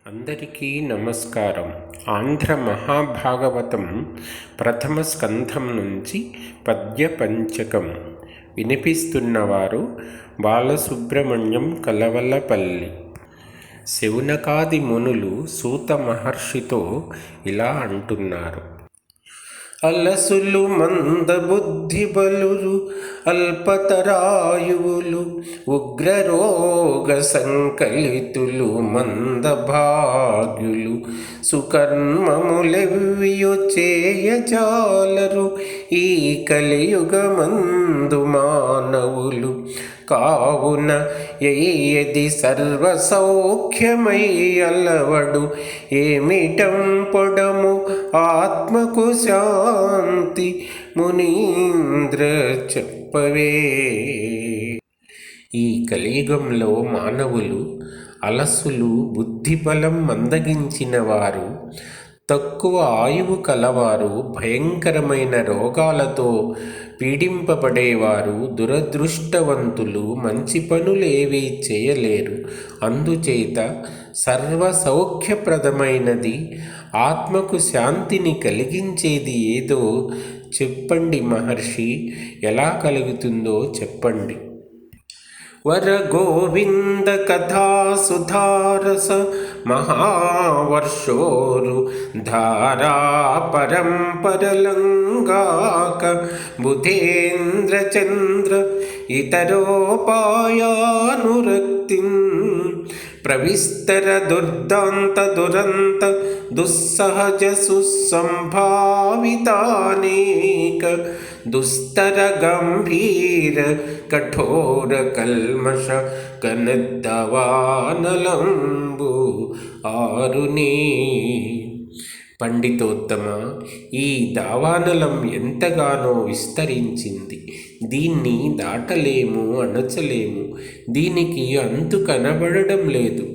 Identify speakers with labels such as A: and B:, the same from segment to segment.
A: అందరికీ నమస్కారం. ఆంధ్ర మహాభాగవతం ప్రథమ స్కంధం నుంచి పద్య పంచకం వినిపిస్తున్నవారు బాలసుబ్రహ్మణ్యం కలవలపల్లి. శౌనకాది మునులు సూత మహర్షితో ఇలా అంటున్నారు. అలసులు మందబుద్ధి బలురు అల్పతరాయువులు ఉగ్రరోగ సంకలితులు మందభాగ్యులు సుకర్మములెవ్వియు చేయజాలరు ఈ కలియుగమందు మానవులు. కావున ఏది సర్వసౌఖ్యమై అలవడు ఏమిటం పొడము ఆత్మకు శాంతి మునీంద్ర చెప్పవే. ఈ కలియుగంలో మానవులు అలసులు, బుద్ధిబలం మందగించిన వారు, తక్కువ ఆయువు కలవారు, భయంకరమైన రోగాలతో పీడింపబడేవారు, దురదృష్టవంతులు, మంచి పనులేవీ చేయలేరు. అందుచేత సర్వసౌఖ్యప్రదమైనది, ఆత్మకు శాంతిని కలిగించేది ఏదో చెప్పండి మహర్షి. ఎలా కలుగుతుందో చెప్పండి. వర గోవింద కథా సుధారస మహావర్షోరు ధారా పరంపరలంగాక బుధేంద్ర చంద్ర ఇతరోపాయానురక్తిం ప్రవిస్తర దుర్దాంత దురంత దుస్సహజ సుసంభావితానేక దుస్తర గంభీర కఠోర కల్మష కనద్దవానలంబు ఆరునే. పండితోత్తమ, ఈ దావానలం ఎంతగానో విస్తరించింది. దీన్ని దాటలేము, అణచలేము. దీనికి అంతు కనబడడం లేదు.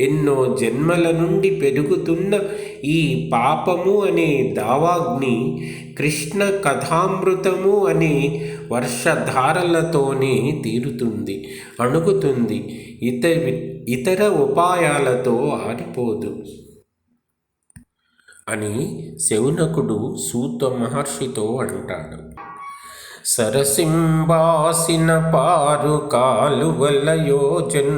A: ఎన్నో జన్మల నుండి పెరుగుతున్న ఈ పాపము అనే దావాగ్ని కృష్ణ కథామృతము అనే వర్షధారలతోనే తీరుతుంది, అణుగుతుంది. ఇతర ఉపాయాలతో ఆరిపోదు అని శౌనకుడు సూత మహర్షితో అంటాడు. సరసింబాసిన పారు కాలువల యోజన్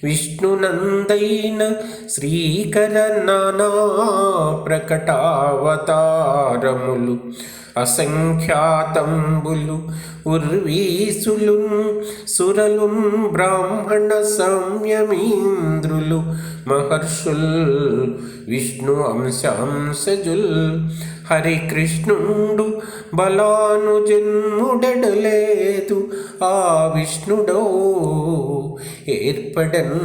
A: విష్ణునందైన శ్రీకర నానా ప్రకటావతారములు అసంఖ్యాతంబులు ఉర్వీసులు సురలు బ్రాహ్మణ సంయమీంద్రులు మహర్షుల్ విష్ణు అంశాంశజుల్ హరికృష్ణుండు బలాను జన్ముడలేదు ఆ విష్ణుడో ఏర్పడన్.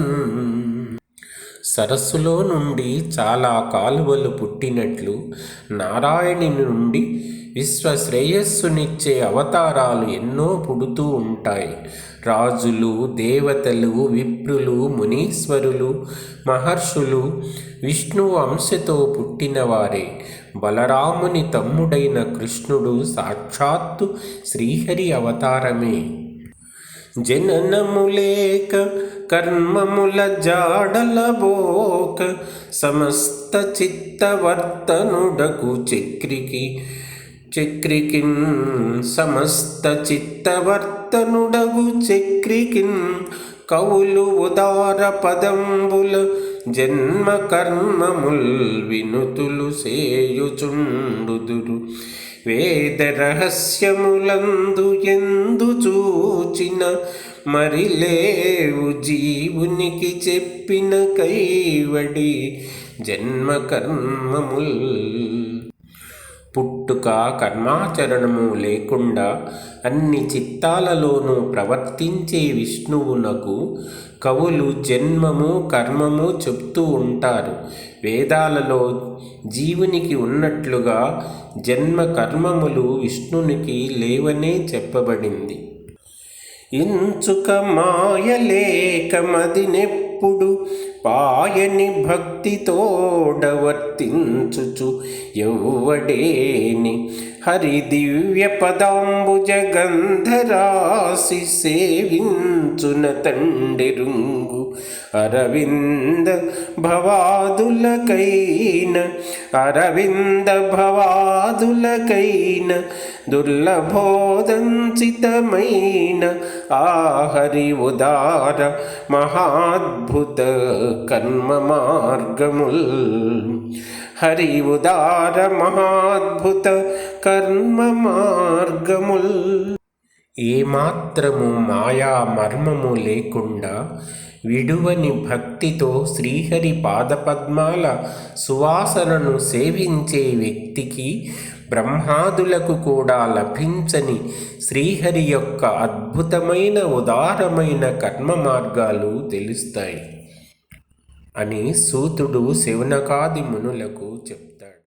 A: సరస్సులో నుండి చాలా కాలువలు పుట్టినట్లు నారాయణుని నుండి విశ్వశ్రేయస్సునిచ్చే అవతారాలు ఎన్నో పుడుతూ ఉంటాయి. రాజులు, దేవతలు, విప్రులు, మునీశ్వరులు, మహర్షులు విష్ణువు అంశతో పుట్టినవారే. బలరాముని తమ్ముడైన కృష్ణుడు సాక్షాత్తు శ్రీహరి అవతారమే. జననములేక కర్మముల జాడలబోక సమస్త చిత్తవర్తనుడకు చక్రికిన్ సమస్త చిత్తవర్తనుడగు చక్రికిన్ కవులు ఉదార పదంబుల జన్మ కర్మముల్ వినుతులు సేయుచుండుదురు. వేద రహస్యములందు ఎందు చూచిన మరిలేవు జీవునికి చెప్పిన కైవడి జన్మ కర్మముల్. పుట్టుక, కర్మాచరణము లేకుండా అన్ని చిత్తాలలోనూ ప్రవర్తించే విష్ణువునకు కవులు జన్మము, కర్మము చెప్తూ ఉంటారు. వేదాలలో జీవునికి ఉన్నట్లుగా జన్మ కర్మములు విష్ణునికి లేవనే చెప్పబడింది. ఇంచుక మాయలేక మదినెప్పుడు పాయని భక్తితోడవర్తించుచు ఎవ్వడేని హరి దివ్య పదాంబుజ గంధరాసి సేవించున తండెరుంగు అరవింద భవాదులకైన దుర్లభోదంచితమైన హరి ఉదార మహాద్భుత కర్మ మార్గముల్ హరి ఉదార మహాద్భుత కర్మ మార్గముల్ ఏమాత్రము మాయా మర్మము లేకుండా విడువని భక్తితో శ్రీహరి పాదపద్మాల సువాసనను సేవించే వ్యక్తికి బ్రహ్మాదులకు కూడా లభించని శ్రీహరి యొక్క అద్భుతమైన ఉదారమైన కర్మ మార్గాలు తెలుస్తాయి అని సూతుడు శౌనకాది మునులకు చెప్పారు.